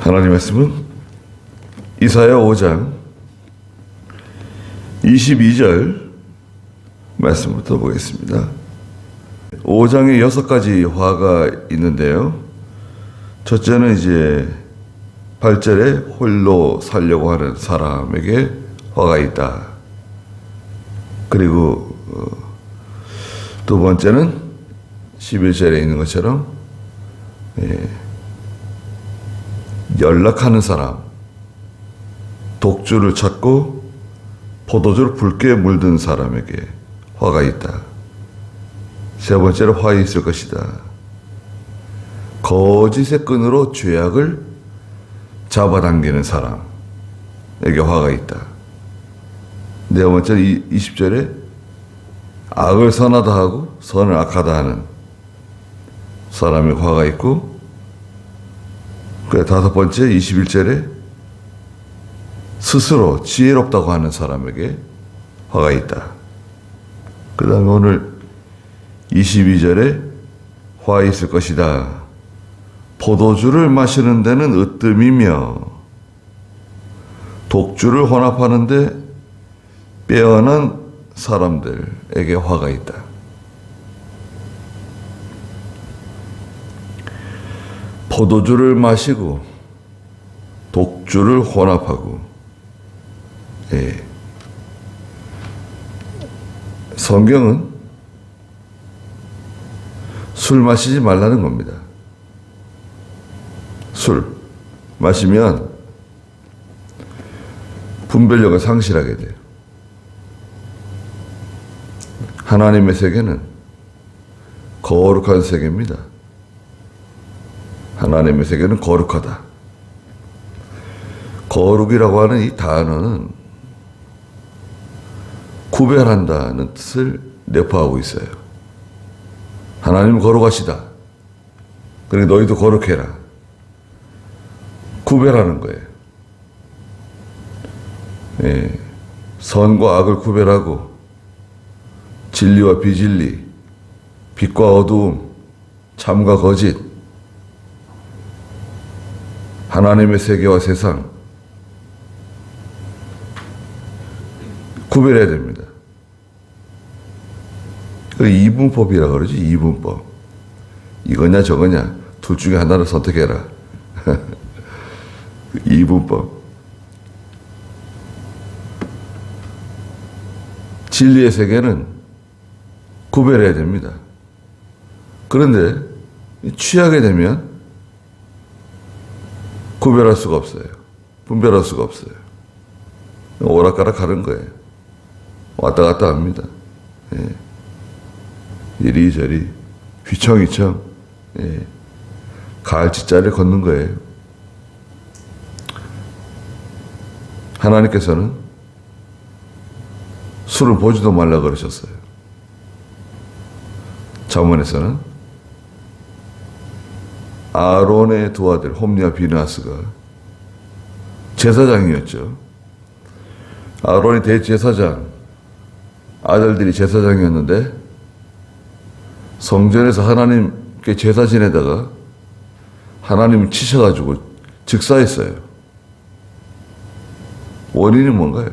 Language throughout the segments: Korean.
하나님 말씀은 이사야 5장 22절 말씀부터 보겠습니다. 5장에 6가지 화가 있는데요. 첫째는 이제 8절에 홀로 살려고 하는 사람에게 화가 있다. 그리고 두 번째는 11절에 있는 것처럼 연락하는 사람, 독주를 찾고 포도주를 붉게 물든 사람에게 화가 있다. 세 번째로 화 있을 것이다. 거짓의 끈으로 죄악을 잡아당기는 사람에게 화가 있다. 네 번째로 20절에 악을 선하다 하고 선을 악하다 하는 사람에게 화가 있고, 그 다섯 번째 21절에 스스로 지혜롭다고 하는 사람에게 화가 있다. 그 다음에 오늘 22절에 화 있을 것이다. 포도주를 마시는 데는 으뜸이며 독주를 혼합하는데 빼어난 사람들에게 화가 있다. 포도주를 마시고 독주를 혼합하고, 성경은 술 마시지 말라는 겁니다. 술 마시면 분별력을 상실하게 돼요. 하나님의 세계는 거룩한 세계입니다. 하나님의 세계는 거룩하다. 거룩이라고 하는 이 단어는 구별한다는 뜻을 내포하고 있어요. 하나님은 거룩하시다. 그러니 너희도 거룩해라. 구별하는 거예요. 선과 악을 구별하고 진리와 비진리, 빛과 어두움, 참과 거짓, 하나님의 세계와 세상 구별해야 됩니다. 그 이분법이라고 그러지. 이분법. 이거냐 저거냐 둘 중에 하나를 선택해라. 이분법. 진리의 세계는 구별해야 됩니다. 그런데 취하게 되면 구별할 수가 없어요. 분별할 수가 없어요. 오락가락 하는 거예요. 왔다 갔다 합니다. 이리저리 휘청휘청 가을치자를 걷는 거예요. 하나님께서는 술을 보지도 말라 그러셨어요. 잠언에서는 아론의 두 아들 홈리와 비느하스가 제사장이었죠. 아론이 대제사장, 아들들이 제사장이었는데 성전에서 하나님께 제사 지내다가 하나님을 치셔가지고 즉사했어요. 원인이 뭔가요?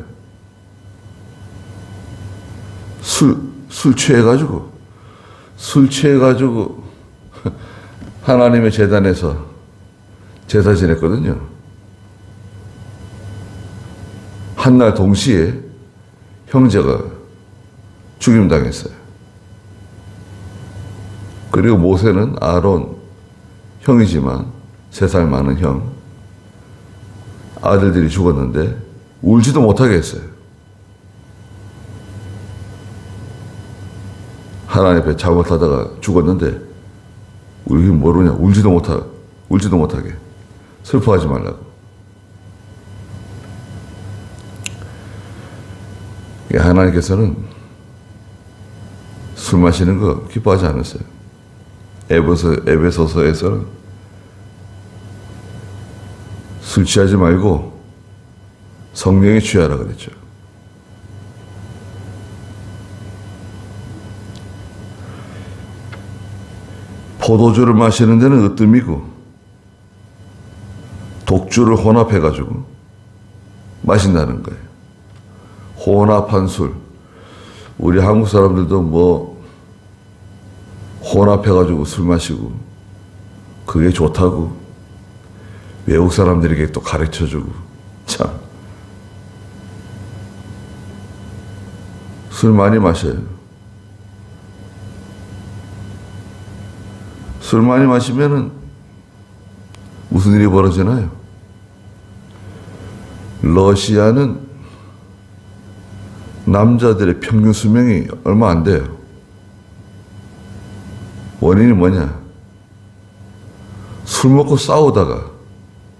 술 취해가지고 하나님의 제단에서 제사 지냈거든요. 한날 동시에 형제가 죽임당했어요. 그리고 모세는 아론 형이지만 3살 많은 형, 아들들이 죽었는데 울지도 못하게 했어요. 하나님 앞에 잘못하다가 죽었는데 우리는 모르냐. 울지도 못하게. 슬퍼하지 말라고. 하나님께서는 술 마시는 거 기뻐하지 않았어요. 에베소서에서는 술 취하지 말고 성령에 취하라 그랬죠. 포도주를 마시는 데는 으뜸이고 독주를 혼합해가지고 마신다는 거예요. 혼합한 술. 우리 한국 사람들도 뭐 혼합해가지고 술 마시고 그게 좋다고 외국 사람들에게 또 가르쳐주고 참. 술 많이 마셔요. 술 많이 마시면은 무슨 일이 벌어지나요? 러시아는 남자들의 평균 수명이 얼마 안 돼요. 원인이 뭐냐? 술 먹고 싸우다가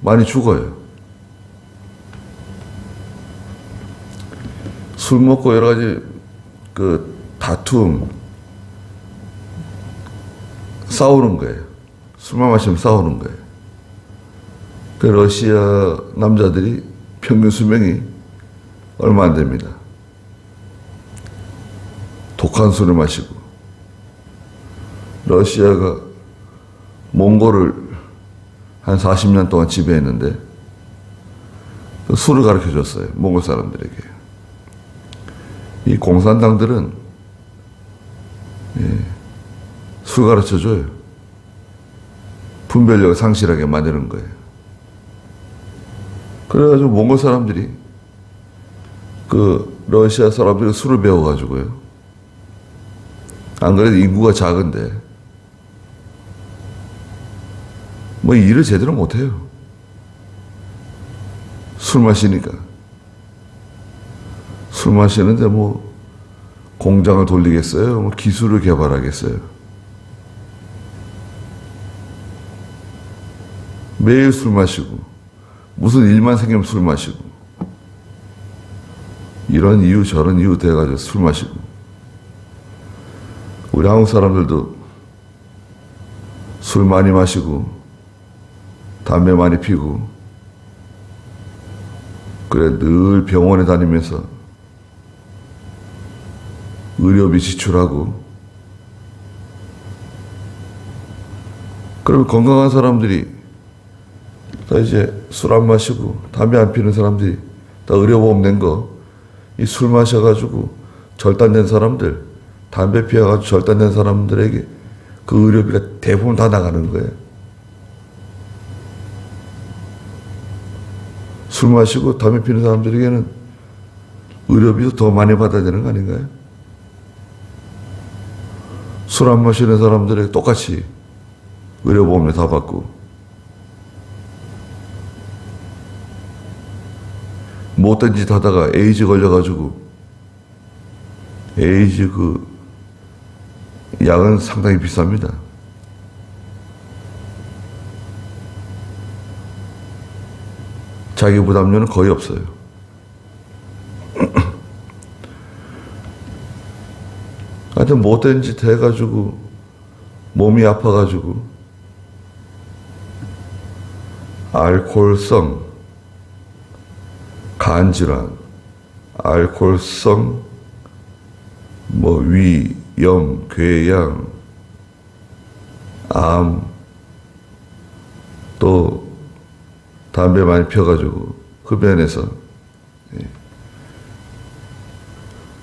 많이 죽어요. 술 먹고 여러 가지 그 다툼, 싸우는 거예요. 술만 마시면 싸우는 거예요. 그 러시아 남자들이 평균 수명이 얼마 안 됩니다. 독한 술을 마시고. 러시아가 몽골을 한 40년 동안 지배했는데 술을 가르쳐 줬어요. 몽골 사람들에게. 이 공산당들은 술 가르쳐 줘요. 분별력을 상실하게 만드는 거예요. 그래가지고 몽골 사람들이 그 러시아 사람들이 술을 배워가지고요. 안 그래도 인구가 작은데 뭐 일을 제대로 못해요. 술 마시니까. 술 마시는데 뭐 공장을 돌리겠어요? 뭐 기술을 개발하겠어요? 매일 술 마시고 무슨 일만 생기면 술 마시고 이런 이유 저런 이유 돼가지고 술 마시고. 우리 한국 사람들도 술 많이 마시고 담배 많이 피고 그래 늘 병원에 다니면서 의료비 지출하고. 그러면 건강한 사람들이 다 이제 술 안 마시고 담배 안 피는 사람들이 다 의료보험 낸 거 이 술 마셔가지고 절단된 사람들, 담배 피워가지고 절단된 사람들에게 그 의료비가 대부분 다 나가는 거예요. 술 마시고 담배 피는 사람들에게는 의료비도 더 많이 받아야 되는 거 아닌가요? 술 안 마시는 사람들에게 똑같이 의료보험료 다 받고. 못된 짓 하다가 에이즈 걸려가지고 에이즈 그 약은 상당히 비쌉니다. 자기 부담료는 거의 없어요. 하여튼 못된 짓 해가지고 몸이 아파가지고 알코올성 간질환, 알코올성 뭐 위, 염, 궤양, 암, 또 담배 많이 펴가지고 흡연해서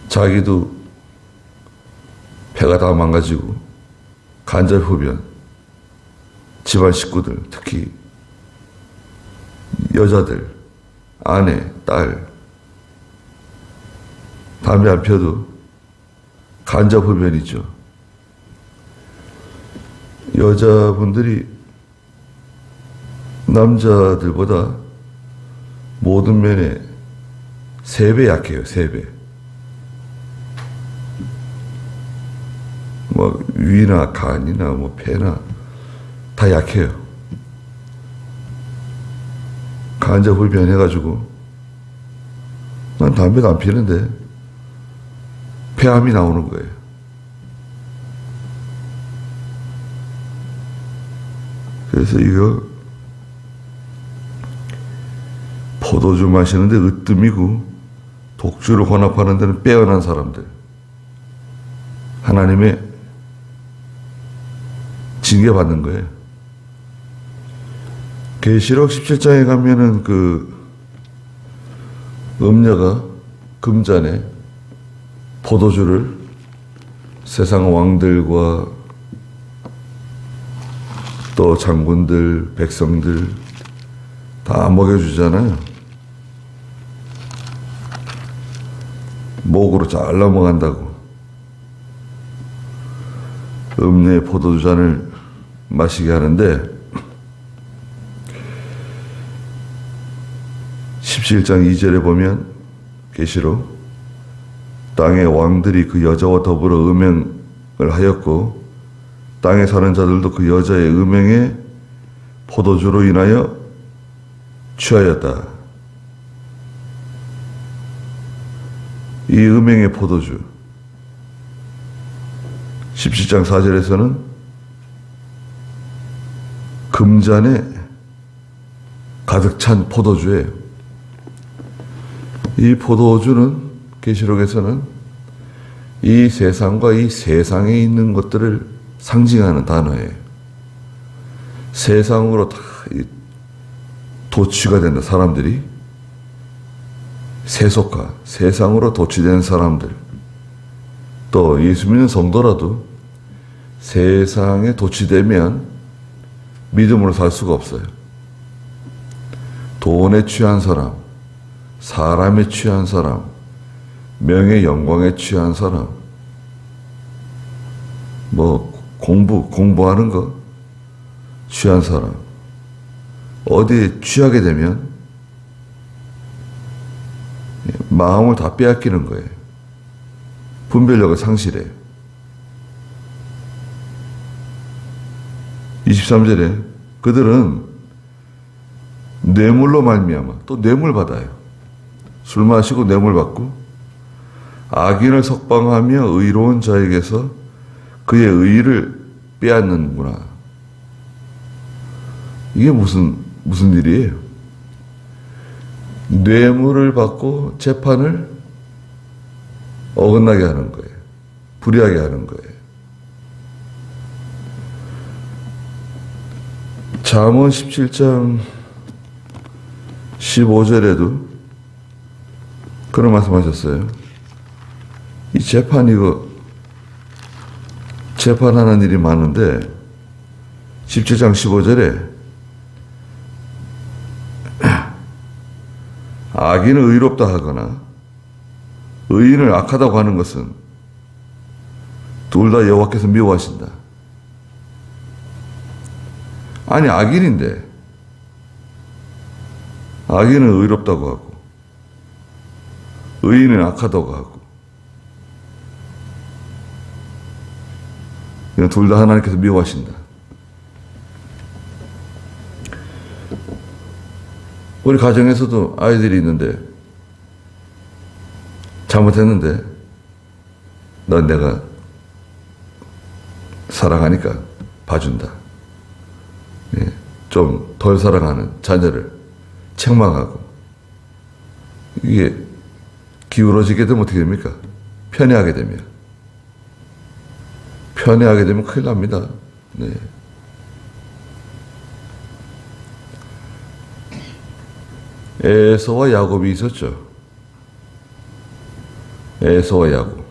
자기도 폐가 다 망가지고 간접 흡연, 집안 식구들 특히 여자들, 아내, 딸 담배 안 펴도 간접 흡연이죠. 여자분들이 남자들보다 모든 면에 3배 약해요. 3배. 뭐 위나 간이나 뭐 폐나 다 약해요. 간접 흡연 해가지고 난 담배도 안 피는데 폐암이 나오는 거예요. 그래서 이거 포도주 마시는데 으뜸이고 독주를 혼합하는 데는 빼어난 사람들, 하나님의 징계받는 거예요. 계시록 17장에 가면은 그 음녀가 금잔에 포도주를 세상 왕들과 또 장군들, 백성들 다 먹여주잖아요. 목으로 잘 넘어간다고. 음녀의 포도주 잔을 마시게 하는데 17장 2절에 보면 계시록 땅의 왕들이 그 여자와 더불어 음행을 하였고 땅에 사는 자들도 그 여자의 음행에 포도주로 인하여 취하였다. 이 음행의 포도주 17장 4절에서는 금잔에 가득 찬 포도주예요. 이 포도주는 계시록에서는 이 세상과 이 세상에 있는 것들을 상징하는 단어예요. 세상으로 다 도취가 된다. 사람들이 세속화, 세상으로 도취된 사람들, 또 예수 믿는 성도라도 세상에 도취되면 믿음으로 살 수가 없어요. 돈에 취한 사람, 사람에 취한 사람, 명예 영광에 취한 사람, 뭐 공부하는 거 취한 사람, 어디에 취하게 되면 마음을 다 빼앗기는 거예요. 분별력을 상실해요. 23절에 그들은 뇌물로 말미암아 또 뇌물 받아요. 술 마시고 뇌물 받고 악인을 석방하며 의로운 자에게서 그의 의를 빼앗는구나. 이게 무슨 일이에요? 뇌물을 받고 재판을 어긋나게 하는 거예요. 불이하게 하는 거예요. 잠언 17장 15절에도 그런 말씀하셨어요. 이 재판하는 일이 많은데 17장 15절에 악인을 의롭다 하거나 의인을 악하다고 하는 것은 둘 다 여호와께서 미워하신다. 아니, 악인인데 악인은 의롭다고 하고 의인은 악하다고 하고 이건 둘 다 하나님께서 미워하신다. 우리 가정에서도 아이들이 있는데 잘못했는데 넌 내가 사랑하니까 봐준다. 좀 덜 사랑하는 자녀를 책망하고 이게 기울어지게 되면 어떻게 됩니까? 편애하게 되면 큰일 납니다. 네. 에서와 야곱이 있었죠. 에서와 야곱.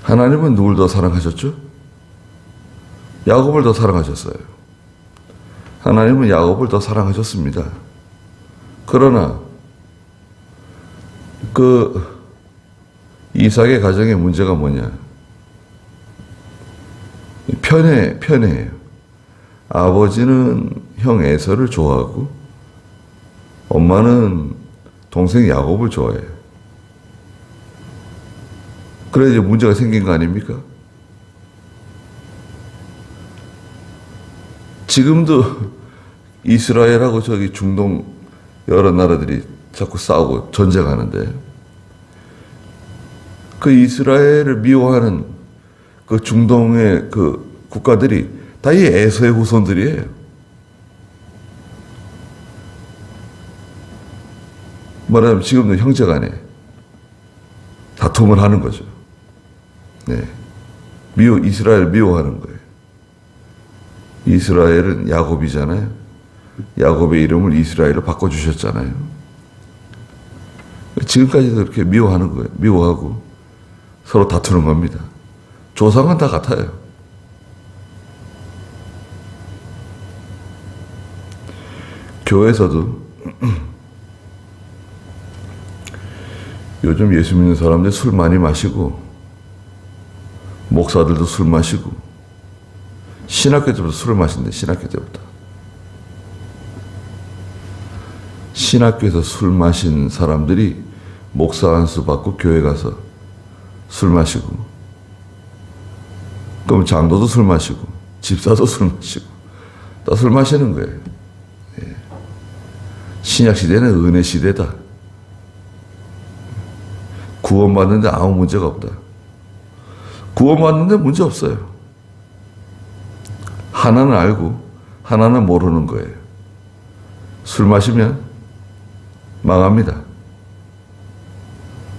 하나님은 누굴 더 사랑하셨죠? 야곱을 더 사랑하셨어요. 하나님은 야곱을 더 사랑하셨습니다. 그러나 그 이삭의 가정의 문제가 뭐냐? 편애예요. 아버지는 형 에서를 좋아하고 엄마는 동생 야곱을 좋아해요. 그래야 이제 문제가 생긴 거 아닙니까? 지금도 이스라엘하고 저기 중동 여러 나라들이 자꾸 싸우고 전쟁하는데 그 이스라엘을 미워하는 그 중동의 그 국가들이 다 이 에서의 후손들이에요. 말하자면 지금도 형제간에 다툼을 하는 거죠. 네. 이스라엘을 미워하는 거예요. 이스라엘은 야곱이잖아요. 야곱의 이름을 이스라엘로 바꿔주셨잖아요. 지금까지도 그렇게 미워하는 거예요. 미워하고 서로 다투는 겁니다. 조상은 다 같아요. 교회에서도 요즘 예수 믿는 사람들 술 많이 마시고 목사들도 술 마시고 신학교 때부터 술을 마신대. 신학교 때부터. 신학교에서 술 마신 사람들이 목사 안수 받고 교회 가서 술 마시고, 그럼 장로도 술 마시고 집사도 술 마시고 다 술 마시는 거예요. 예. 신약 시대는 은혜 시대다. 구원받는데 아무 문제가 없다. 구원받는데 문제 없어요. 하나는 알고 하나는 모르는 거예요. 술 마시면 망합니다.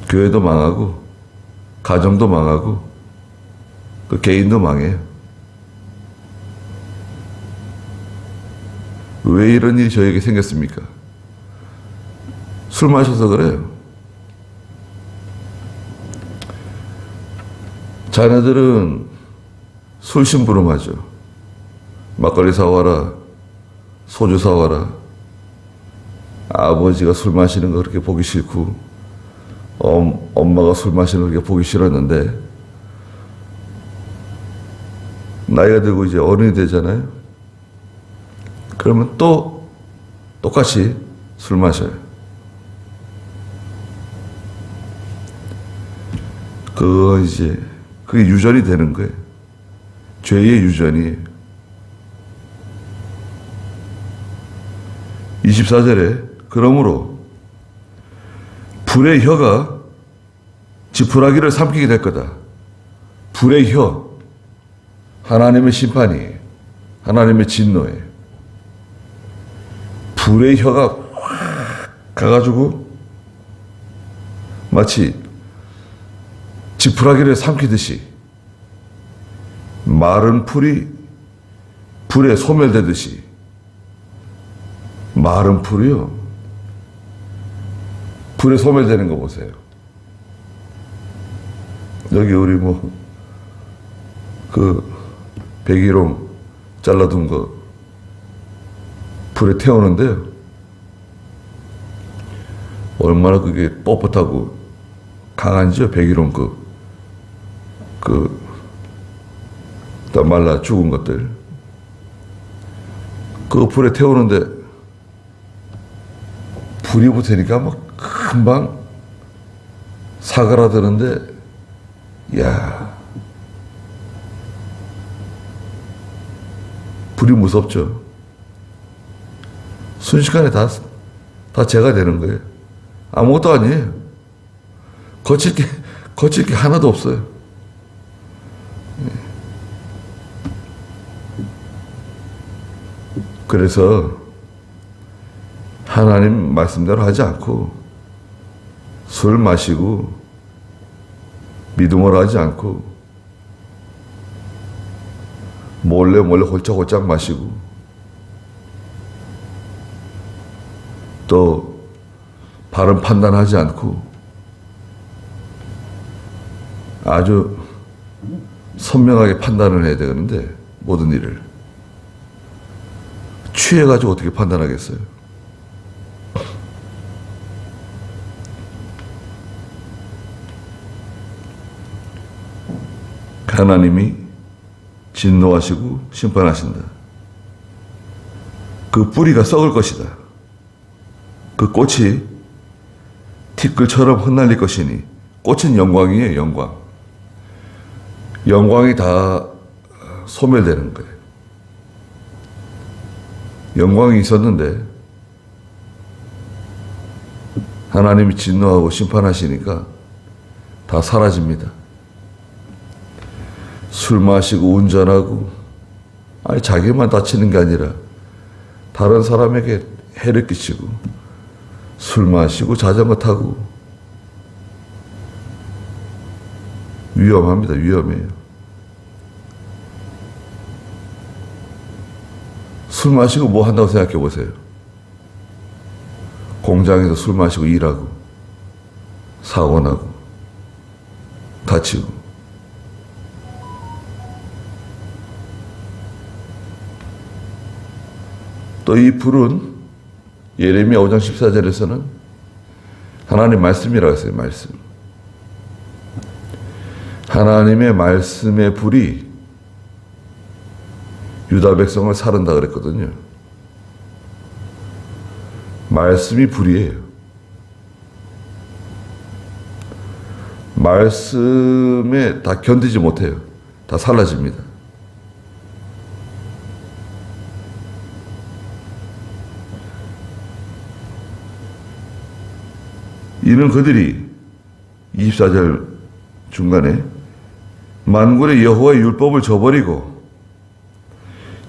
교회도 망하고 가정도 망하고 그 개인도 망해요. 왜 이런 일이 저에게 생겼습니까? 술 마셔서 그래요. 자녀들은 술 심부름하죠. 막걸리 사와라, 소주 사와라. 아버지가 술 마시는 거 그렇게 보기 싫고 엄마가 술 마시는 거 그렇게 보기 싫었는데 나이가 들고 이제 어른이 되잖아요. 그러면 또 똑같이 술 마셔요. 그게 유전이 되는 거예요. 죄의 유전이에요. 24절에 그러므로 불의 혀가 지푸라기를 삼키게 될 거다. 불의 혀, 하나님의 심판이에요. 하나님의 진노예요. 불의 혀가 확 가가지고 마치 지푸라기를 삼키듯이 마른 풀이 불에 소멸되듯이 마른 풀이요. 불에 소멸되는 거 보세요. 여기 우리 배기름 잘라둔 거 불에 태우는데요. 얼마나 그게 뻣뻣하고 강한지요. 배기름 다 말라 죽은 것들. 그 불에 태우는데 불이 붙으니까 막 금방 사그라드는데, 야, 불이 무섭죠. 순식간에 다 재가 되는 거예요. 아무것도 아니에요. 거칠 게 하나도 없어요. 그래서 하나님 말씀대로 하지 않고 술 마시고 믿음으로 하지 않고 몰래 홀짝홀짝 마시고 또 바른 판단하지 않고 아주 선명하게 판단을 해야 되는데 모든 일을 취해가지고 어떻게 판단하겠어요? 하나님이 진노하시고 심판하신다. 그 뿌리가 썩을 것이다. 그 꽃이 티끌처럼 흩날릴 것이니, 꽃은 영광이에요. 영광. 영광이 다 소멸되는 거예요. 영광이 있었는데 하나님이 진노하고 심판하시니까 다 사라집니다. 술 마시고 운전하고, 아니 자기만 다치는 게 아니라 다른 사람에게 해를 끼치고, 술 마시고 자전거 타고 위험합니다. 위험해요. 술 마시고 뭐 한다고 생각해 보세요. 공장에서 술 마시고 일하고 사고 나고 다치고. 또 이 불은 예레미야 5장 14절에서는 하나님 말씀이라고 했어요. 말씀. 하나님의 말씀의 불이 유다 백성을 사른다 그랬거든요. 말씀이 불이에요. 말씀에 다 견디지 못해요. 다 사라집니다. 이는 그들이 24절 중간에 만군의 여호와의 율법을 저버리고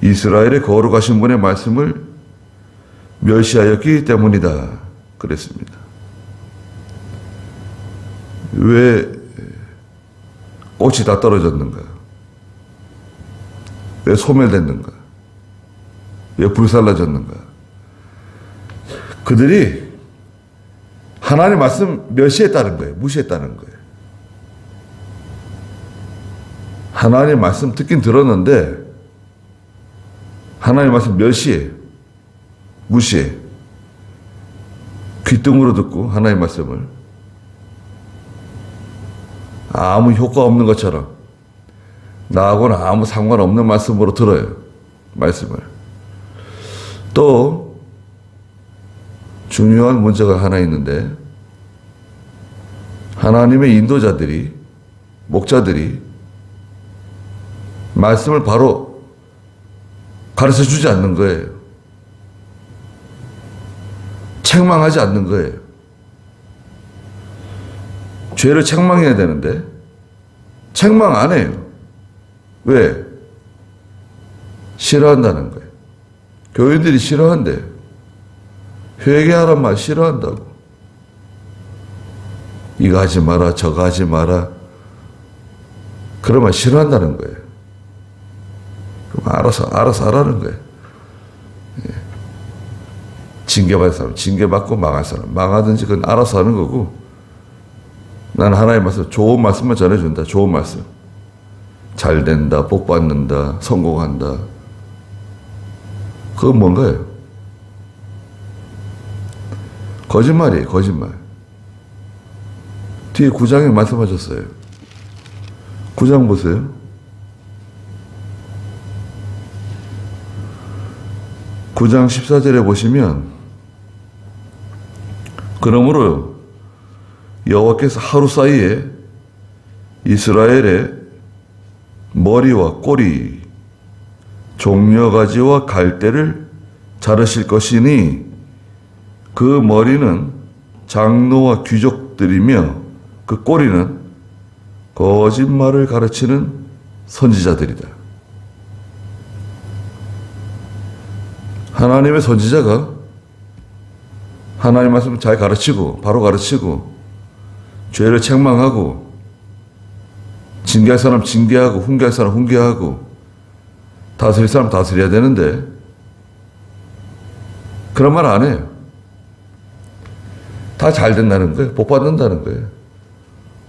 이스라엘의 거룩하신 분의 말씀을 멸시하였기 때문이다 그랬습니다. 왜 꽃이 다 떨어졌는가? 왜 소멸됐는가? 왜 불살라졌는가? 그들이 하나님의 말씀 멸시했다는 거예요. 무시했다는 거예요. 하나님의 말씀 듣긴 들었는데 하나님의 말씀 멸시해, 무시해. 귓등으로 듣고 하나님의 말씀을 아무 효과 없는 것처럼 나하고는 아무 상관없는 말씀으로 들어요. 말씀을. 또 중요한 문제가 하나 있는데 하나님의 인도자들이 목자들이 말씀을 바로 가르쳐 주지 않는 거예요. 책망하지 않는 거예요. 죄를 책망해야 되는데 책망 안 해요. 왜? 싫어한다는 거예요. 교인들이 싫어한대요. 회개하란 말 싫어한다고. 이거 하지 마라, 저거 하지 마라. 그런 말 싫어한다는 거예요. 그럼 알아서 하라는 거예요. 징계받을 사람, 징계받고 망할 사람, 망하든지 그건 알아서 하는 거고, 나는 하나의 말씀, 좋은 말씀만 전해준다. 좋은 말씀. 잘 된다, 복 받는다, 성공한다. 그건 뭔가요? 거짓말이에요, 거짓말. 뒤에 9장에 말씀하셨어요. 9장 보세요. 9장 14절에 보시면 그러므로 여호와께서 하루 사이에 이스라엘의 머리와 꼬리, 종려가지와 갈대를 자르실 것이니 그 머리는 장로와 귀족들이며 그 꼬리는 거짓말을 가르치는 선지자들이다. 하나님의 선지자가 하나님 말씀을 잘 가르치고 바로 가르치고 죄를 책망하고 징계할 사람 징계하고 훈계할 사람 훈계하고 다스릴 사람 다스려야 되는데 그런 말 안 해요. 다 잘 된다는 거예요. 복 받는다는 거예요.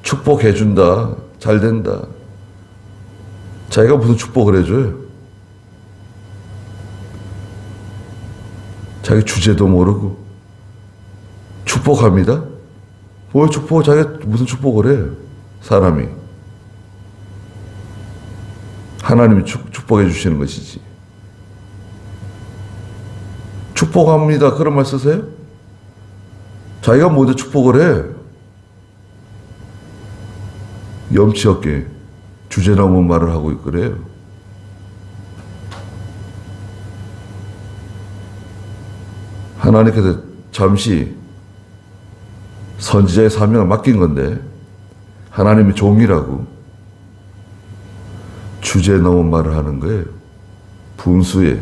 축복해준다. 잘 된다. 자기가 무슨 축복을 해줘요? 자기 주제도 모르고 축복합니다. 뭘 축복? 자기가 무슨 축복을 해요? 사람이. 하나님이 축복해 주시는 것이지. 축복합니다. 그런 말 쓰세요? 자기가 먼저 축복을 해. 염치 없게 주제 넘은 말을 하고 그래요. 하나님께서 잠시 선지자의 사명을 맡긴 건데 하나님의 종이라고 주제 넘은 말을 하는 거예요. 분수에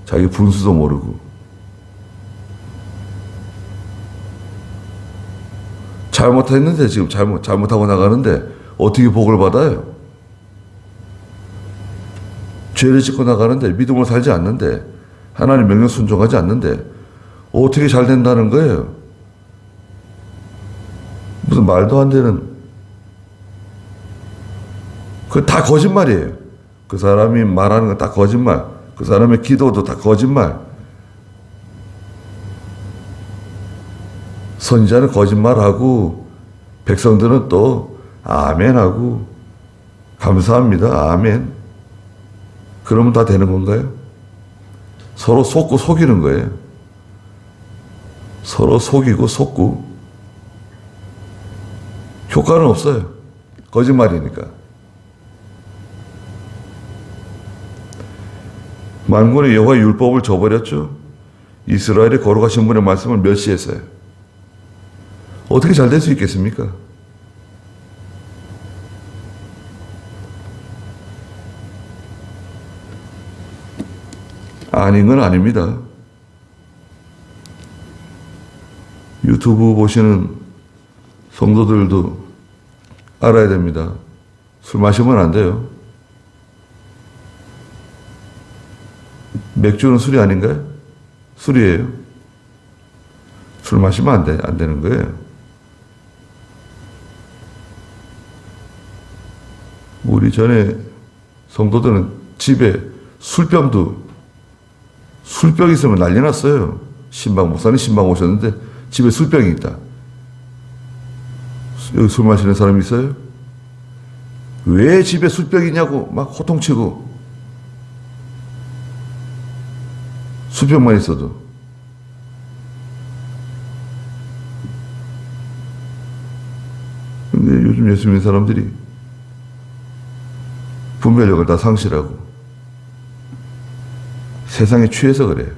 자기 분수도 모르고 잘못했는데 지금 잘못하고 나가는데 어떻게 복을 받아요? 죄를 짓고 나가는데 믿음으로 살지 않는데 하나님 명령 순종하지 않는데 어떻게 잘 된다는 거예요? 무슨 말도 안 되는, 그거 다 거짓말이에요. 그 사람이 말하는 건 다 거짓말. 그 사람의 기도도 다 거짓말. 선지자는 거짓말하고 백성들은 또 아멘하고 감사합니다. 아멘. 그러면 다 되는 건가요? 서로 속고 속이는 거예요. 서로 속이고 속고 효과는 없어요. 거짓말이니까. 만군의 여호와의 율법을 저버렸죠. 이스라엘의 거룩하신 분의 말씀을 멸시했어요. 어떻게 잘 될 수 있겠습니까? 아닌 건 아닙니다. 유튜브 보시는 성도들도 알아야 됩니다. 술 마시면 안 돼요. 맥주는 술이 아닌가요? 술이에요. 술 마시면 안 되는 거예요. 우리 전에 성도들은 집에 술병 있으면 난리 났어요. 목사님 신방 오셨는데 집에 술병이 있다. 여기 술 마시는 사람이 있어요? 왜 집에 술병이 있냐고 막 호통치고. 술병만 있어도. 근데 요즘 예수 믿는 사람들이 분별력을 다 상실하고 세상에 취해서 그래요.